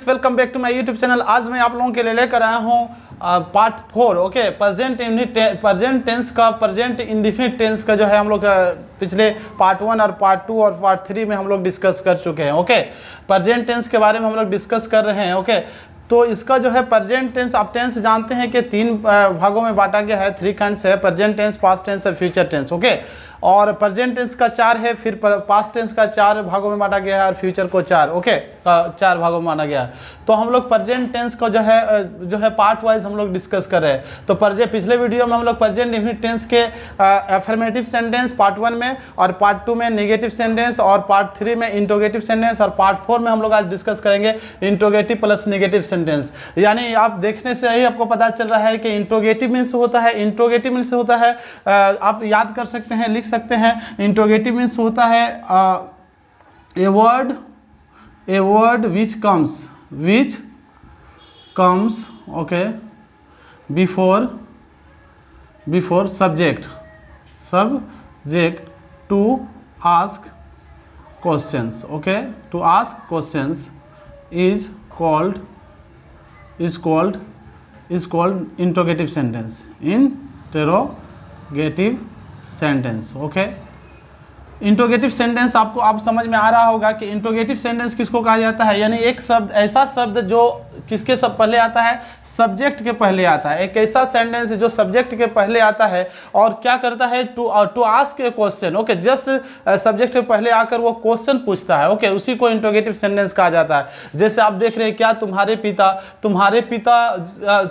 Welcome back to my YouTube channel. आज मैं आप लोगों के लिए लेकर आया हूँ पार्ट 4। ओके, प्रेजेंट टेंस का, प्रेजेंट इंडेफिनिट टेंस का जो है हम लोग पिछले पार्ट 1 और पार्ट 2 और पार्ट 3 में हम लोग डिस्कस कर चुके हैं। ओके, प्रेजेंट टेंस के बारे में हम लोग डिस्कस कर रहे हैं। ओके, तो इसका जो है प्रेजेंट टेंस, आप टेंस जानते हैं कि 3 भागों में बांटा गया है, 3 काइंड्स है, प्रेजेंट टेंस, पास्ट टेंस और फ्यूचर टेंस। ओके, और प्रेजेंट टेंस का 4 है, फिर पास्ट टेंस का 4 भागों में बांटा गया है और फ्यूचर को 4 4 भागों में बांटा गया है। तो हम लोग प्रेजेंट टेंस को जो है पार्ट वाइज हम लोग डिस्कस कर रहे हैं। तो पिछले वीडियो में हम लोग प्रेजेंट इंडेफिनिट टेंस के अफर्मेटिव सेंटेंस पार्ट 1 में, और पार्ट 2 में नेगेटिव सेंटेंस, और पार्ट 3 में इंट्रोगेटिव सेंटेंस, और पार्ट 4 में हम लोग आज डिस्कस करेंगे इंट्रोगेटिव प्लस नेगेटिव सेंटेंस। यानी आप देखने से ही आपको पता चल रहा है कि इंट्रोगेटिव मीन्स होता है, इंट्रोगेटिव मीन्स होता है, आप याद कर सकते हैं, लिख सकते हैं। इंट्रोगेटिव मीन्स होता है a word which comes okay before subject to ask questions. Okay, to ask questions is called interrogative sentence, interrogative sentence। okay, interrogative sentence आपको आप समझ में आ रहा होगा कि इंट्रोगेटिव सेंटेंस किसको कहा जाता है। यानी एक शब्द, ऐसा शब्द जो किसके सब पहले आता है, सब्जेक्ट के पहले आता है। एक ऐसा सेंटेंस जो सब्जेक्ट के पहले आता है और क्या करता है, to ask a question. Okay, just subject के पहले आकर वो क्वेश्चन पूछता है। ओके, उसी को इंट्रोगेटिव सेंटेंस कहा जाता है। जैसे आप देख रहे हैं, क्या तुम्हारे पिता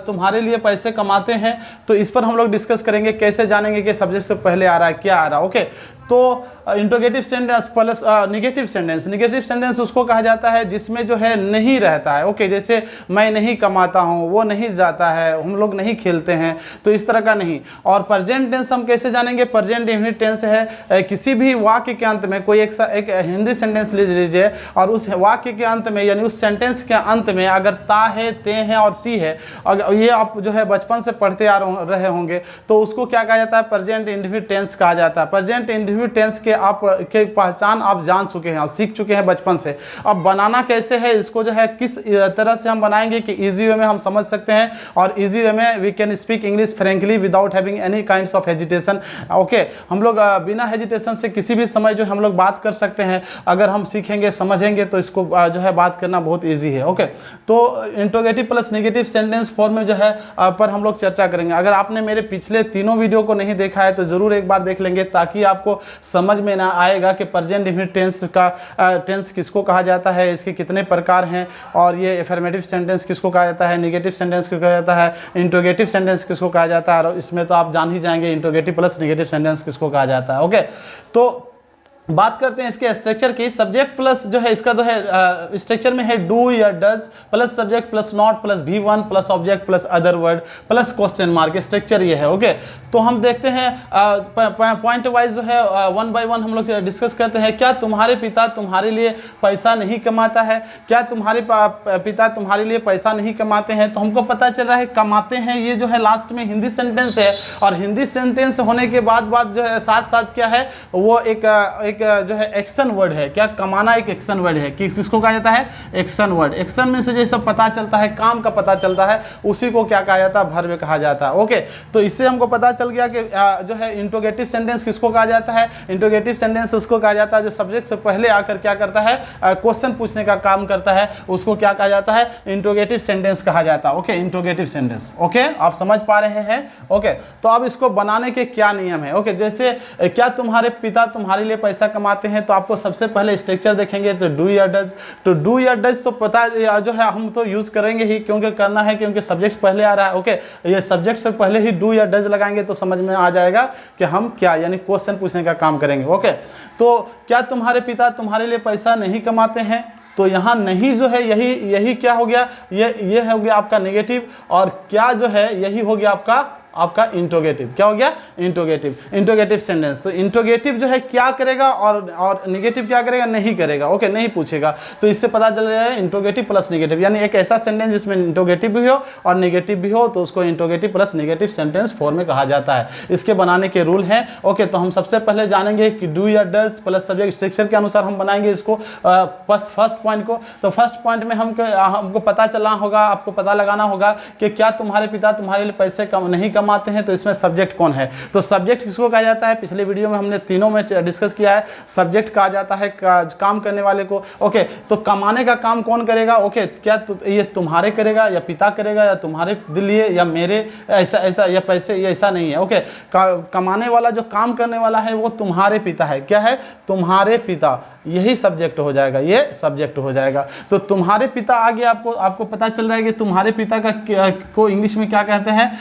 तुम्हारे लिए पैसे कमाते हैं। तो इस पर हम लोग डिस्कस करेंगे, कैसे जानेंगे कि सब्जेक्ट से पहले आ रहा है, क्या आ रहा है। ओके, तो interrogative sentence plus negative sentence उसको कहा जाता है जिसमें जो है नहीं रहता है। ओके, जैसे मैं नहीं कमाता हूँ, वो नहीं जाता है, हम लोग नहीं खेलते हैं, तो इस तरह का नहीं। और प्रेजेंट टेंस हम कैसे जानेंगे, प्रेजेंट इंडेफिनिट टेंस है किसी भी वाक्य के अंत में, कोई एक हिंदी सेंटेंस ले लीजिए और उस वाक्य के अंत में, यानी उस सेंटेंस के अंत में अगर ता है, ते है और ती है, अगर ये आप जो है बचपन से पढ़ते आ रहे होंगे, तो उसको क्या कहा जाता है, प्रेजेंट इंडेफिनिट टेंस कहा जाता है। प्रेजेंट इंडेफिनिट टेंस के पहचान आप जान चुके हैं और सीख चुके हैं बचपन से। अब बनाना कैसे है, इसको जो है किस तरह से हम बनाएंगे कि इजी वे में हम समझ सकते हैं और इजी वे में we can speak English frankly without having any kinds of hesitation. Okay, हम लोग बिना हेजिटेशन से किसी भी समय जो हम लोग बात कर सकते हैं। अगर हम सीखेंगे, समझेंगे, तो इसको जो है बात करना बहुत ईजी है। ओके, तो interrogative plus negative sentence form में जो है पर हम लोग चर्चा करेंगे। अगर आपने मेरे पिछले तीनों वीडियो को नहीं देखा है तो जरूर एक बार देख लेंगे, ताकि आपको समझ में ना आएगा कि प्रेजेंट इंडेफिनिट टेंस का टेंस किसको कहा जाता है, इसके कितने प्रकार हैं, और ये अफर्मेटिव सेंटेंस किसको कहा जाता है, नेगेटिव सेंटेंस किसको कहा जाता है, इंट्रोगेटिव सेंटेंस किसको कहा जाता है, और इसमें तो आप जान ही जाएंगे इंट्रोगेटिव प्लस नेगेटिव सेंटेंस किसको कहा जाता है। ओके, तो बात करते हैं इसके स्ट्रक्चर की। सब्जेक्ट प्लस जो है इसका जो है स्ट्रक्चर में है डू या does plus subject plus not plus V1 plus object plus other word plus question mark. Structure ये है। ओके, तो हम देखते हैं पॉइंट वाइज जो है 1 बाय 1 हम लोग डिस्कस करते हैं। क्या तुम्हारे पिता तुम्हारे लिए पैसा नहीं कमाता है, क्या तुम्हारे पिता तुम्हारे लिए पैसा नहीं कमाते हैं। तो हमको पता चल रहा है कमाते हैं, ये जो है लास्ट में हिंदी सेंटेंस है, और हिंदी सेंटेंस होने के बाद जो है साथ साथ क्या है, वो एक जो है एक्शन वर्ड है। क्या कमाना एक एक्शन वर्ड है, किसको कहा जाता है, एक्शन वर्ड। एक्शन में से जैसे पता चलता है, काम का पता चलता है, उसी को क्या कहा जाता है, वर्ब कहा जाता है। ओके, तो इससे हमको पता चल गया कि जो है इंट्रोगेटिव सेंटेंस किसको कहा जाता है। इंट्रोगेटिव सेंटेंस उसको कहा जाता है जो सब्जेक्ट से पहले आकर क्या करता है, क्वेश्चन पूछने का काम करता है, उसको क्या कहा जाता है, इंट्रोगेटिव सेंटेंस कहा जाता है। Okay, interrogative sentence. ओके, आप समझ पा रहे हैं। ओके, तो अब इसको बनाने के क्या नियम है। ओके, जैसे क्या तुम्हारे पिता तुम्हारे लिए पैसा कमाते हैं, तो आपको सबसे पहले स्ट्रक्चर देखेंगे तो डू या डज। तो डू या डज तो पता जो है हम तो यूज करेंगे ही, क्योंकि करना है, क्योंकि सब्जेक्ट पहले आ रहा है। ओके, ये सब्जेक्ट से पहले ही डू या डज लगाएंगे तो समझ में आ जाएगा कि हम क्या, यानी क्वेश्चन पूछने का काम करेंगे। ओके, तो क्या तुम्हारे पिता तुम्हारे लिए पैसा नहीं कमाते हैं, तो यहाँ नहीं जो है यही क्या हो गया, ये हो गया आपका नेगेटिव, और क्या जो है यही हो गया आपका आपका इंट्रोगेटिव। क्या हो गया? इंट्रोगेटिव। इंट्रोगेटिव सेंटेंस, तो इंट्रोगेटिव जो है क्या करेगा और निगेटिव क्या करेगा? नहीं करेगा। ओके, नहीं पूछेगा। तो इससे पता चल रहा है इंट्रोगेटिव प्लस निगेटिव, यानी एक ऐसा सेंटेंस जिसमें इंट्रोगेटिव भी हो और निगेटिव भी हो, तो उसको interrogative plus negative sentence form में कहा जाता है। इसके बनाने के रूल हैं। ओके, तो हम सबसे पहले जानेंगे कि डू या डज प्लस सब्जेक्ट स्ट्रक्चर के अनुसार हम बनाएंगे इसको फर्स्ट पॉइंट को। तो फर्स्ट पॉइंट में हमको पता चलना होगा, आपको पता लगाना होगा कि क्या तुम्हारे पिता तुम्हारे लिए पैसे नहीं कमाते हैं, तो इसमें सब्जेक्ट कौन है? तो सब्जेक्ट किसको कहा जाता है? पिछले वीडियो में हमने तीनों में डिस्कस किया है। सब्जेक्ट कहा जाता है काम करने वाले को। ओके, तो कमाने का काम कौन करेगा? ओके, क्या ये तुम्हारे करेगा या पिता करेगा या तुम्हारे लिए या मेरे, ऐसा या पैसे, ये ऐसा नहीं है। ओके, कमाने वाला जो काम करने वाला है वो तुम्हारे पिता है। क्या है? तुम्हारे पिता, यही सब्जेक्ट हो जाएगा, ये सब्जेक्ट हो जाएगा। तो तुम्हारे पिता आगे आपको पता चल रहा है कि तुम्हारे पिता को इंग्लिश में क्या कहते हैं?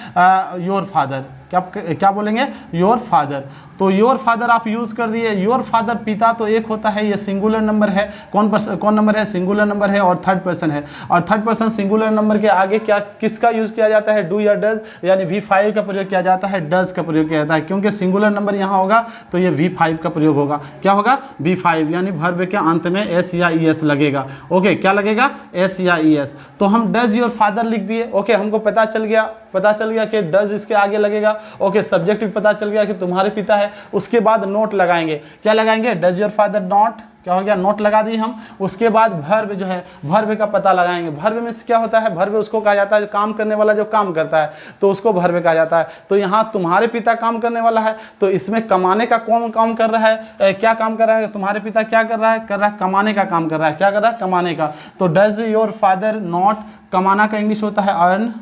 Your father. क्या बोलेंगे? Your father. तो योर फादर आप यूज कर दिए। योर फादर, पिता तो एक होता है, ये सिंगुलर नंबर है। कौन नंबर है? सिंगुलर नंबर है और थर्ड पर्सन है। और थर्ड पर्सन सिंगुलर नंबर के आगे किसका यूज किया जाता है? डू या डज, यानी V5 का प्रयोग किया जाता है, डज का प्रयोग किया जाता है। क्योंकि सिंगुलर नंबर यहाँ होगा तो ये V5 का प्रयोग होगा। क्या होगा? V5, यानी वर्ब के अंत में S या ES लगेगा। ओके, क्या लगेगा? S या ES। तो हम डज योर फादर लिख दिए। ओके, हमको पता चल गया कि डज इसके आगे लगेगा। ओके, सब्जेक्ट भी पता चल गया कि तुम्हारे पिता है। उसके बाद नोट लगाएंगे। क्या लगाएंगे? Does your father not. क्या हो गया? नोट लगा दी हम। उसके बाद वर्ब जो है, वर्ब का पता लगाएंगे। वर्ब में क्या होता है? वर्ब उसको कहा जाता है काम करने वाला जो काम करता है, तो उसको वर्ब कहा जाता है। तो यहाँ तुम्हारे पिता काम करने वाला है, तो इसमें कमाने का कौन काम कर रहा है? क्या काम कर रहा है? तुम्हारे पिता क्या कर रहा है? कमाने का काम कर रहा है। क्या कर रहा है? कमाने का। तो डज योर फादर नॉट, कमाना का इंग्लिश होता है earn.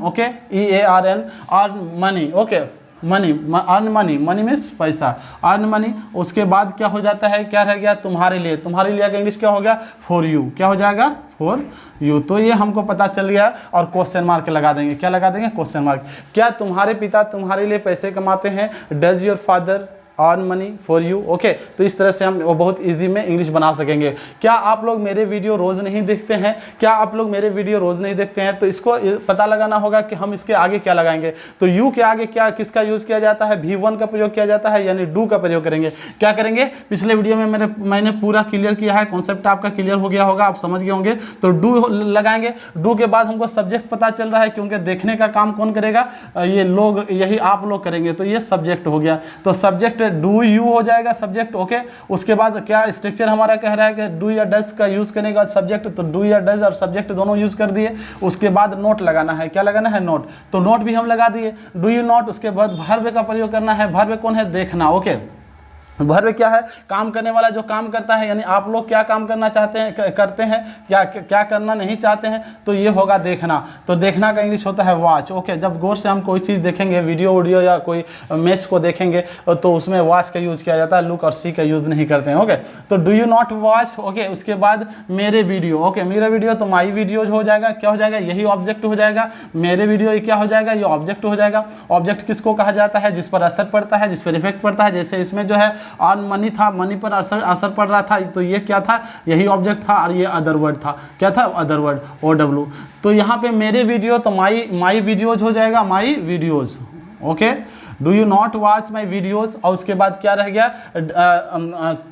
Okay, EARN, earn money. Okay, money, earn money, money means पैसा, अर्न मनी। उसके बाद क्या हो जाता है? क्या रह गया? तुम्हारे लिए। तुम्हारे लिए का इंग्लिश क्या हो गया? For you. क्या हो जाएगा? For you. तो ये हमको पता चल गया और क्वेश्चन मार्क लगा देंगे। क्या लगा देंगे? Question mark. क्या तुम्हारे पिता तुम्हारे लिए पैसे कमाते हैं? Does your father earn money for you. Okay, तो इस तरह से हम बहुत इजी में इंग्लिश बना सकेंगे। क्या आप लोग मेरे वीडियो रोज़ नहीं देखते हैं? क्या आप लोग मेरे वीडियो रोज़ नहीं देखते हैं? तो इसको पता लगाना होगा कि हम इसके आगे क्या लगाएंगे। तो यू के आगे किसका यूज़ किया जाता है? V1 का प्रयोग किया जाता है, यानी डू का प्रयोग करेंगे। क्या करेंगे? पिछले वीडियो में मैंने पूरा क्लियर किया है, कॉन्सेप्ट आपका क्लियर हो गया होगा, आप समझ गए होंगे। तो डू लगाएंगे। डू के बाद हमको सब्जेक्ट पता चल रहा है, क्योंकि देखने का काम कौन करेगा? ये लोग, यही आप लोग करेंगे। तो ये सब्जेक्ट हो गया। तो सब्जेक्ट डू यू हो जाएगा सब्जेक्ट। ओके, उसके बाद क्या स्ट्रक्चर हमारा कह रहा है कि डू या डज का यूज करने का सब्जेक्ट, तो डू या डज और सब्जेक्ट दोनों यूज कर दिए। उसके बाद नोट लगाना है। क्या लगाना है? नोट। तो नोट भी हम लगा दिए। Do you note. उसके बाद वर्ब का प्रयोग करना है। वर्ब कौन है? देखना। ओके, वर्ब क्या है? काम करने वाला जो काम करता है, यानी आप लोग क्या काम करना चाहते हैं, करते हैं, क्या करना नहीं चाहते हैं, तो ये होगा देखना। तो देखना का इंग्लिश होता है वॉच। ओके, जब गौर से हम कोई चीज़ देखेंगे, वीडियो या कोई मैच को देखेंगे, तो उसमें वॉच का यूज़ किया जाता है, लुक और सी का यूज़ नहीं करते हैं। ओके, तो do you not watch. Okay, उसके बाद मेरे वीडियो। ओके, मेरा वीडियो तो माई वीडियोज हो जाएगा। क्या हो जाएगा? यही ऑब्जेक्ट हो जाएगा। मेरे वीडियो ये क्या हो जाएगा? ये ऑब्जेक्ट हो जाएगा। ऑब्जेक्ट किसको कहा जाता है? जिस पर असर पड़ता है, जिस पर इफेक्ट पड़ता है। जैसे इसमें जो है अर्न मनी था, मनी पर असर पड़ रहा था, तो ये क्या था? यही ऑब्जेक्ट था। और ये अदर वर्ड था। क्या था? Other word, OW। तो यहाँ पे मेरे वीडियो तो माई वीडियोज हो जाएगा, my videos. Okay, do you not watch my videos. और उसके बाद क्या रह गया?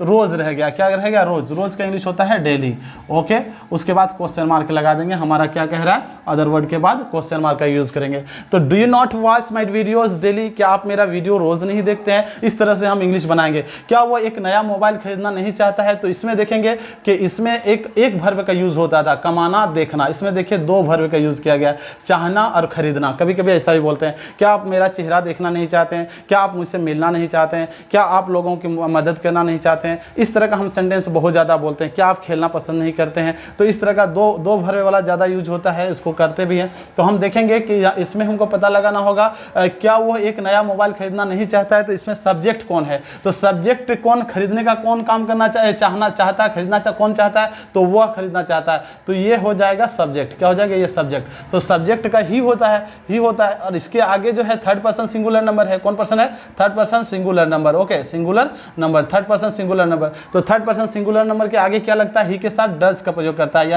रोज़ रह गया। क्या रह गया? रोज़। रोज़ का इंग्लिश होता है डेली। ओके, उसके बाद क्वेश्चन मार्क लगा देंगे। हमारा क्या कह रहा है? अदर वर्ड के बाद क्वेश्चन मार्क का यूज़ करेंगे। तो do you not watch my videos daily. क्या आप मेरा वीडियो रोज़ नहीं देखते हैं? इस तरह से हम इंग्लिश बनाएंगे। क्या वो एक नया मोबाइल खरीदना नहीं चाहता है? तो इसमें देखेंगे कि इसमें एक वर्ब का यूज़ होता था, कमाना, देखना। इसमें देखिए दो वर्ब का यूज़ किया गया, चाहना और खरीदना। कभी कभी ऐसा भी बोलते हैं, क्या आप मेरा चेहरा देखना नहीं चाहते हैं? क्या आप मुझसे मिलना नहीं चाहते हैं? क्या आप लोगों की मदद करना नहीं चाहते हैं? इस तरह का हम सेंटेंस बहुत ज़्यादा बोलते हैं। क्या आप खेलना पसंद नहीं करते हैं? तो इस तरह का दो वर्ब वाला ज़्यादा यूज होता है, इसको करते भी हैं। तो हम देखेंगे कि इसमें हमको पता लगाना होगा क्या वो एक नया मोबाइल खरीदना नहीं चाहता है, तो इसमें सब्जेक्ट कौन है? तो सब्जेक्ट कौन, खरीदने का कौन काम करना चाहता है, खरीदना कौन चाहता है? तो वह खरीदना चाहता है। तो ये हो जाएगा सब्जेक्ट। क्या हो जाएगा? ये सब्जेक्ट। तो सब्जेक्ट का ही होता है। और इसके आगे जो है third person singular number number है, कौन पर्सन है, third person singular number, okay, singular number, third person singular number. तो थर्ड पर्सन सिंगुलर नंबर के आगे क्या लगता है, ही के साथ डज का प्रयोग करता है,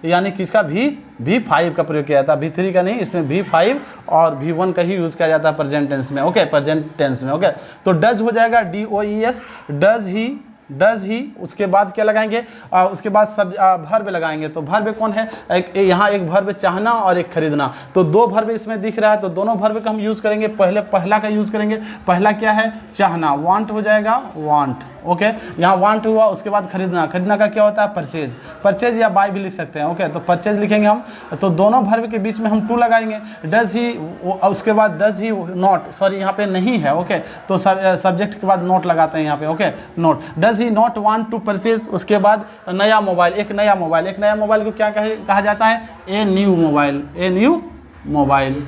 यानी किसका, V5 का प्रयोग किया जाता है, V3 का नहीं, इसमें V5 और V1 का ही यूज किया जाता है प्रेजेंट टेंस में, ओके, प्रेजेंट टेंस में, ओके। तो डज हो जाएगा DOES, डज ही, उसके बाद क्या लगाएंगे, उसके बाद सब भर्ब लगाएंगे। तो भर्ब कौन है, यहाँ एक भर्ब चाहना और एक खरीदना, तो दो भर्ब इसमें दिख रहा है, तो दोनों भर्ब का हम यूज करेंगे। पहले पहला का यूज करेंगे, पहला क्या है, चाहना, वांट हो जाएगा, वांट, ओके, यहाँ वांट हुआ, उसके बाद खरीदना, खरीदना का क्या होता है, परचेज, परचेज या बाय भी लिख सकते हैं, ओके। तो परचेज लिखेंगे हम, तो दोनों भर्ब के बीच में हम टू लगाएंगे, डज ही, उसके बाद डज ही नॉट, सॉरी यहाँ पे नहीं है, ओके, तो सब्जेक्ट के बाद नोट लगाते हैं यहाँ पे, okay, note, does he not want to purchase. उसके बाद नया मोबाइल, एक नया मोबाइल को क्या कहा जाता है, ए न्यू मोबाइल,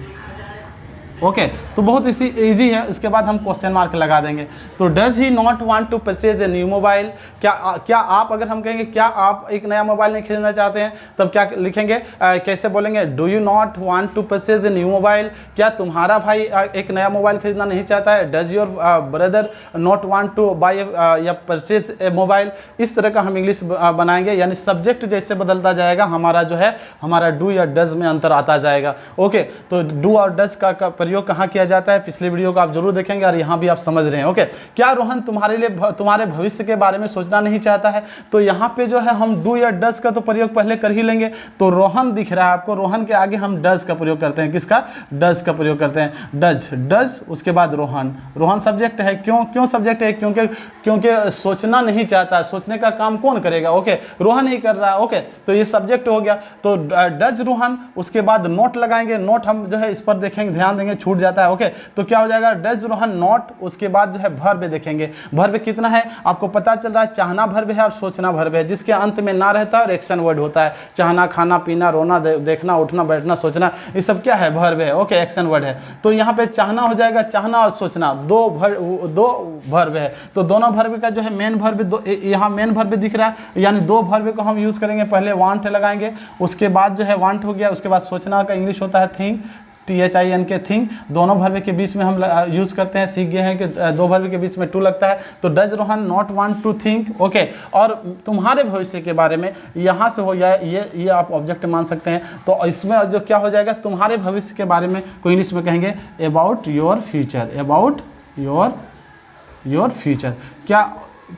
ओके। तो बहुत इजी है। उसके बाद हम क्वेश्चन मार्क लगा देंगे। तो does he not want to purchase a new mobile, क्या आप, अगर हम कहेंगे क्या आप एक नया मोबाइल नहीं खरीदना चाहते हैं, तब क्या लिखेंगे, कैसे बोलेंगे, do you not want to purchase a new mobile, क्या तुम्हारा भाई एक नया मोबाइल खरीदना नहीं चाहता है, does your brother not want to buy या परचेज ए मोबाइल। इस तरह का हम इंग्लिश बनाएंगे, यानी सब्जेक्ट जैसे बदलता जाएगा हमारा जो है, हमारा डू या डज में अंतर आता जाएगा, ओके। तो डू और डज का प्रयोग कहाँ किया जाता है, पिछले वीडियो को आप जरूर देखेंगे और यहाँ भी आप समझ रहे हैं, ओके। क्या रोहन तुम्हारे भविष्य के बारे में सोचना नहीं चाहता है, तो यहाँ पे जो है हम डू या डज का तो प्रयोग पहले कर ही लेंगे। तो रोहन दिख रहा है आपको, रोहन के आगे हम डज का प्रयोग करते हैं, किसका, डज का प्रयोग करते हैं, डज, उसके बाद रोहन सब्जेक्ट है। क्यों सब्जेक्ट है, क्योंकि सोचना नहीं चाहता, सोचने का काम कौन करेगा, ओके, रोहन ही कर रहा है, ओके। तो ये सब्जेक्ट हो गया। तो डज रोहन, उसके बाद नोट लगाएंगे, नोट हम जो है इस पर देखेंगे, ध्यान देंगे, छूट जाता है, ओके। तो क्या हो जाएगा, डज रोहन नॉट, उसके बाद जो है भर्ब देखेंगे, भर्ब कितना है आपको पता चल रहा है, चाहना भर्ब है और सोचना भर्ब है, जिसके अंत में ना रहता है और एक्शन वर्ड होता है। चाहना, खाना पीना, रोना, देखना, उठना, बैठना, सोचना, ये सब क्या है, भर्ब है, ओके, एक्शन वर्ड है। तो यहाँ पे चाहना हो जाएगा, चाहना और सोचना दो भर्ब है। तो दोनों भर्ब का जो है मेन भर्ब, यहाँ मेन भर्ब दिख रहा है, यानी दो भर्ब को हम यूज करेंगे। पहले वांट लगाएंगे, उसके बाद जो है वांट हो गया, उसके बाद सोचना का इंग्लिश होता है थिंक, THIN के थिंक। दोनों भर्ब के बीच में हम यूज करते हैं, सीख गए हैं कि दो भर्ब के बीच में टू लगता है। तो does Rohan not want to think, okay. और तुम्हारे भविष्य के बारे में यहाँ से हो जाए, ये आप ऑब्जेक्ट मान सकते हैं। तो इसमें जो क्या हो जाएगा, तुम्हारे भविष्य के बारे में को इंग्लिश में कहेंगे about your future, about your future.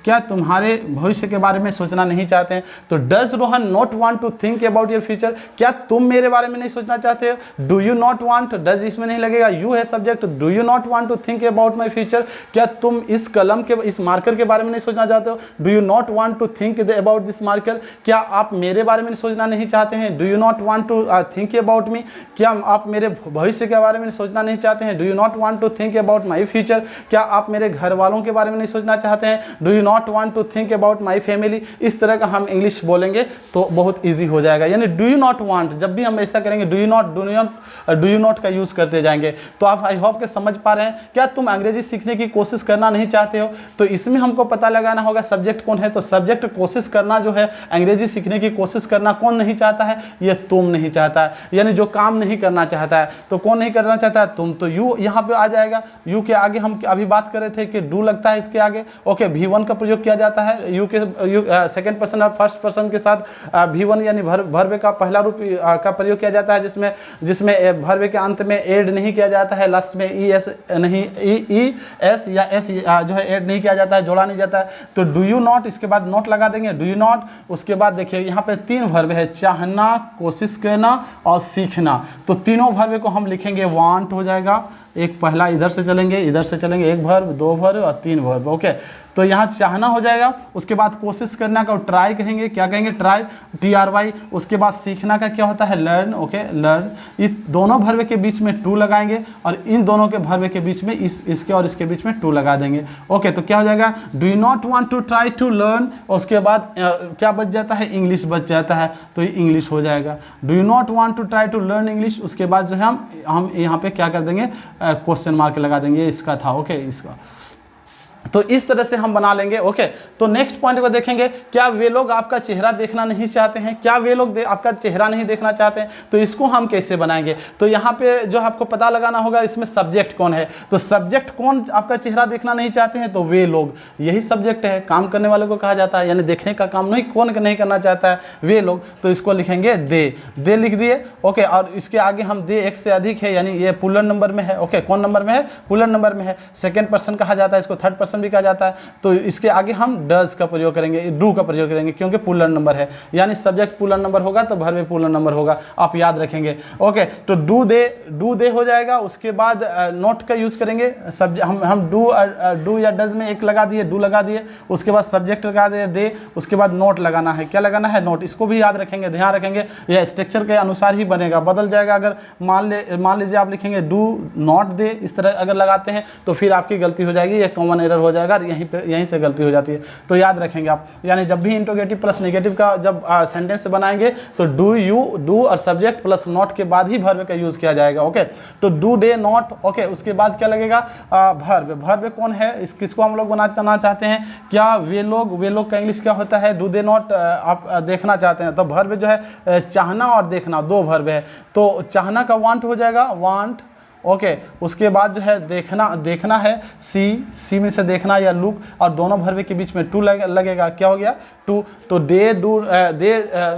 क्या तुम्हारे भविष्य के बारे में सोचना नहीं चाहते हैं। तो does Rohan not want to think about your future, क्या तुम मेरे बारे में नहीं सोचना चाहते हो। Do you not want, does इसमें नहीं लगेगा, यू है subject. Do you not want to think about my future, क्या तुम इस कलम के, इस मार्कर के बारे में नहीं सोचना चाहते हो। Do you not want to think about this marker, क्या आप मेरे बारे में सोचना नहीं चाहते हैं। Do you not want to think about me, क्या आप मेरे भविष्य के बारे में सोचना नहीं चाहते हैं। Do you not want to think about my future, क्या आप मेरे घर वालों के बारे में नहीं सोचना चाहते हैं। Do you not want to think about my family. इस तरह का हम इंग्लिश बोलेंगे तो बहुत ईजी हो जाएगा। यानी डू यू नॉट वांट, जब भी हम ऐसा करेंगे डू यू नॉट का यूज करते जाएंगे। तो आप आई होप के समझ पा रहे हैं। क्या तुम अंग्रेजी सीखने की कोशिश करना नहीं चाहते हो, तो इसमें हमको पता लगाना होगा सब्जेक्ट कौन है। तो सब्जेक्ट कोशिश करना जो है, अंग्रेजी सीखने की कोशिश करना कौन नहीं चाहता है, ये तुम नहीं चाहता है। यानी जो काम नहीं करना चाहता है, तो कौन नहीं करना चाहता है, तुम। तो यू यहाँ पे आ जाएगा। यू के आगे हम अभी बात कर रहे थे कि डू लगता है इसके आगे, ओके। V1 का प्रयोग किया जाता है यू के सेकंड पर्सन और फर्स्ट पर्सन के साथ। V1 यानी भर्ब का पहला रूप का प्रयोग किया जाता है, जिसमें भर्ब के अंत में ऐड नहीं किया जाता है, लास्ट में ES नहीं, ES या S जो है ऐड नहीं किया जाता है, जोड़ा नहीं जाता है। तो डू यू नॉट, इसके बाद नॉट लगा देंगे, डू यू नॉट। उसके बाद देखिए यहाँ पे तीन भर्ब है, चाहना, कोशिश करना और सीखना। तो तीनों भर्ब को हम लिखेंगे वांट हो जाएगा। एक पहला इधर से चलेंगे, एक भर्ब, दो भर्ब और तीन भर्ब, ओके। तो यहाँ चाहना हो जाएगा। उसके बाद कोशिश करना का ट्राई कहेंगे, क्या कहेंगे, ट्राई, TRY। उसके बाद सीखना का क्या होता है, लर्न, ओके, लर्न। इस दोनों भर्ब के बीच में टू लगाएंगे और इन दोनों के भर्ब के बीच में इसके और इसके बीच में टू लगा देंगे, ओके। तो क्या हो जाएगा, do you not want to try to learn. उसके बाद क्या बच जाता है, इंग्लिश बच जाता है, तो ये इंग्लिश हो जाएगा। Do you not want to try to learn English. उसके बाद जो है हम यहाँ पे क्या कर देंगे, क्वेश्चन मार्क लगा देंगे, इसका था, ओके, इसका। तो इस तरह से हम बना लेंगे। ओके, तो नेक्स्ट पॉइंट को देखेंगे, क्या वे लोग आपका चेहरा देखना नहीं चाहते हैं, क्या वे लोग आपका चेहरा नहीं देखना चाहते हैं, तो इसको हम कैसे बनाएंगे। तो यहाँ पे जो आपको पता लगाना होगा इसमें सब्जेक्ट कौन है, तो सब्जेक्ट कौन आपका चेहरा देखना नहीं चाहते हैं, तो वे लोग, यही सब्जेक्ट है, काम करने वालों को कहा जाता है, यानी देखने का काम नहीं कौन नहीं करना चाहता है, वे लोग। तो इसको लिखेंगे दे लिख दिए। ओके, और इसके आगे हम दे एक से अधिक है, यानी ये पुलर नंबर में है। ओके, कौन नंबर में है, पुलर नंबर में है, सेकेंड पर्सन कहा जाता है, इसको थर्ड पर्सन भी कहा जाता है। तो इसके आगे हम डज का प्रयोग करेंगे, डू का प्रयोग करेंगे, क्योंकि पुलर नंबर है, यानी सब्जेक्ट पुलर नंबर होगा तो वर्ब भी पुलर नंबर होगा, आप याद रखेंगे। ओके, तो डू दे हो जाएगा। उसके बाद नोट का यूज करेंगे, हम डू या डज में एक लगा दिए, डू लगा दिए, उसके बाद सब्जेक्ट लगा दिए दे, उसके बाद नोट लगाना है, क्या लगाना है, नोट। इसको भी याद रखेंगे, ध्यान रखेंगे, यह स्ट्रक्चर के अनुसार ही बनेगा, बदल जाएगा। अगर मान लीजिए आप लिखेंगे डू नॉट दे, इस तरह अगर लगाते हैं तो फिर आपकी गलती हो जाएगी, यह कॉमन एरर हो जाएगा, यहीं से गलती हो जाती है। तो याद रखेंगे आप, यानी जब भी इंट्रोगेटिव प्लस नेगेटिव का जब सेंटेंस बनाएंगे तो डू और सब्जेक्ट प्लस नॉट के बाद ही वर्ब का यूज किया जाएगा। ओके, तो डू दे नॉट। ओके, उसके बाद क्या लगेगा, वर्ब कौन है, किसको हम लोग बनाना चाहते हैं, क्या वे लोग का इंग्लिश क्या होता है, डू दे नॉट आप देखना चाहते हैं, तो वर्ब जो है चाहना और देखना, दो वर्ब है। तो चाहना का वांट हो जाएगा, वांट। ओके, उसके बाद जो है देखना है, सी में से देखना या लुक, और दोनों वर्ब के बीच में टू लगेगा, क्या हो गया, टू। तो दे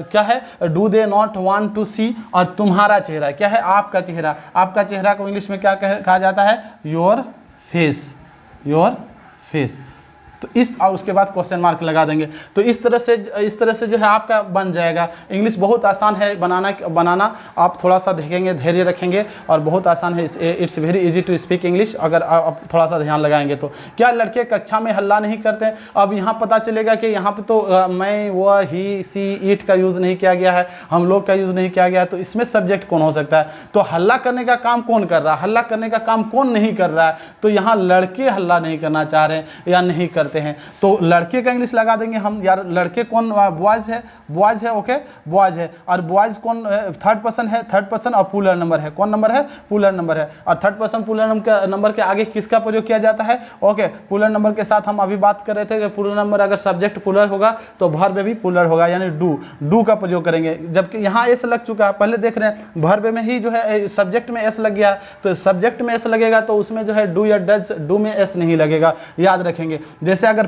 क्या है, do they not want to see, और तुम्हारा चेहरा क्या है, आपका चेहरा। आपका चेहरा को इंग्लिश में क्या कहा जाता है, योर फेस, योर फेस। तो और उसके बाद क्वेश्चन मार्क लगा देंगे। तो इस तरह से जो है आपका बन जाएगा। इंग्लिश बहुत आसान है बनाना, आप थोड़ा सा देखेंगे, धैर्य रखेंगे, और बहुत आसान है। It's very easy to speak English, अगर आप थोड़ा सा ध्यान लगाएंगे तो। क्या लड़के कक्षा में हल्ला नहीं करते? अब यहाँ पता चलेगा कि यहाँ पे तो मैं, वह, ही, सी, इट का यूज़ नहीं किया गया है, हम लोग का यूज़ नहीं किया गया है, तो इसमें सब्जेक्ट कौन हो सकता है? तो हल्ला करने का काम कौन कर रहा है, हल्ला करने का काम कौन नहीं कर रहा है? तो यहाँ लड़के हल्ला नहीं करना चाह रहे हैं या नहीं करते हैं, तो लड़के का इंग्लिश लगा देंगे हम। यार लड़के कौन, बॉयज है। ओके, बॉयज है, और बॉयज कौन, थर्ड पर्सन और पुलर नंबर है। कौन नंबर है, पुलर नंबर है। और थर्ड पर्सन पुलर नंबर के आगे किसका प्रयोग किया जाता है? ओके, पुलर नंबर के साथ हम अभी बात कर रहे थे कि पुलर नंबर अगर सब्जेक्ट पुलर होगा तो वर्ब भी पुलर होगा, यानी डू का प्रयोग करेंगे। जबकि यहाँ एस लग चुका है, पहले देख रहे हैं वर्ब में ही जो है सब्जेक्ट में एस लग गया, तो सब्जेक्ट में एस लगेगा तो उसमें जो है डू या डज, डू में एस नहीं लगेगा, याद रखेंगे। जैसे अगर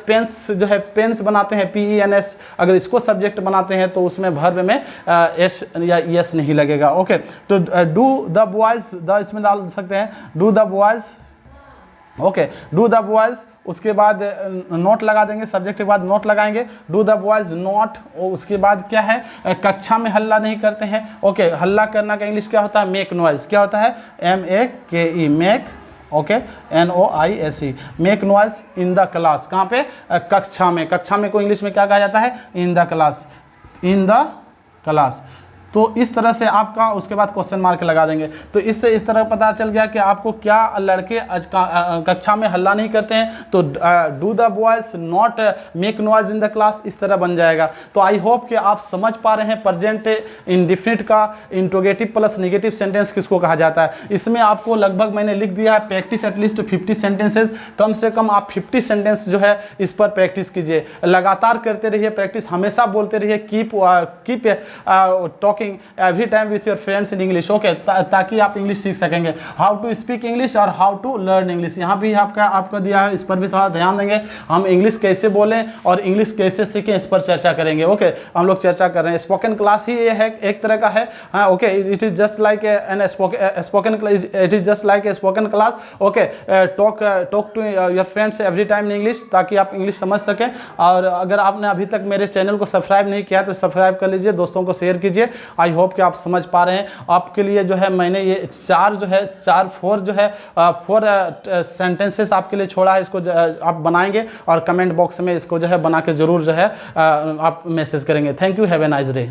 पेन्स जो है, पेन्स बनाते हैं, PENS, अगर इसको सब्जेक्ट बनाते हैं तो उसमें वर्ब में एस या एस नहीं लगेगा। ओके, तो डू द बॉयज, द इसमें डाल सकते हैं, do the boys. Okay, do the boys, उसके बाद नोट लगा देंगे, सब्जेक्ट के बाद नोट लगाएंगे, डू द बॉयज नॉट। उसके बाद क्या है, कक्षा में हल्ला नहीं करते हैं। ओके, हल्ला करना का इंग्लिश क्या होता है, मेक नॉइज। क्या होता है, MAKE, make. Okay, NOISE, make noise in the class. कहाँ पे, कक्षा में को इंग्लिश में क्या कहा जाता है, in the class, in the class. तो इस तरह से आपका, उसके बाद क्वेश्चन मार्क लगा देंगे। तो इससे इस तरह पता चल गया कि आपको क्या लड़के कक्षा में हल्ला नहीं करते हैं, तो do the boys not make noise in the class, इस तरह बन जाएगा। तो आई होप कि आप समझ पा रहे हैं प्रेजेंट इंडिफिनिट का इंट्रोगेटिव प्लस नेगेटिव सेंटेंस किसको कहा जाता है। इसमें आपको लगभग मैंने लिख दिया है, प्रैक्टिस एटलीस्ट 50 सेंटेंसेज, कम से कम आप 50 सेंटेंस जो है इस पर प्रैक्टिस कीजिए, लगातार करते रहिए प्रैक्टिस, हमेशा बोलते रहिए, keep talking every time with your friends in English. Okay, ताकि आप इंग्लिश सीख सकेंगे। हाउ टू स्पीक इंग्लिश और हाउ टू लर्न इंग्लिश, यहाँ भी आपका दिया है, इस पर भी थोड़ा ध्यान देंगे। हम इंग्लिश कैसे बोलें और इंग्लिश कैसे सीखें, इस पर चर्चा करेंगे। ओके, हम लोग चर्चा कर रहे हैं। स्पोकन क्लास ही ये है, एक तरह का है। हाँ, okay, it is just like an spoken class, it is just like a spoken class. Okay, talk to your friends every time in English, ताकि आप इंग्लिश समझ सकें। और अगर आपने अभी तक मेरे चैनल को सब्सक्राइब नहीं किया तो सब्सक्राइब कर लीजिए, दोस्तों को शेयर कीजिए। आई होप कि आप समझ पा रहे हैं। आपके लिए जो है मैंने ये फोर सेंटेंसेस आपके लिए छोड़ा है, इसको आप बनाएंगे और कमेंट बॉक्स में इसको जो है बना के जरूर जो है आप मैसेज करेंगे। Thank you, have a nice day.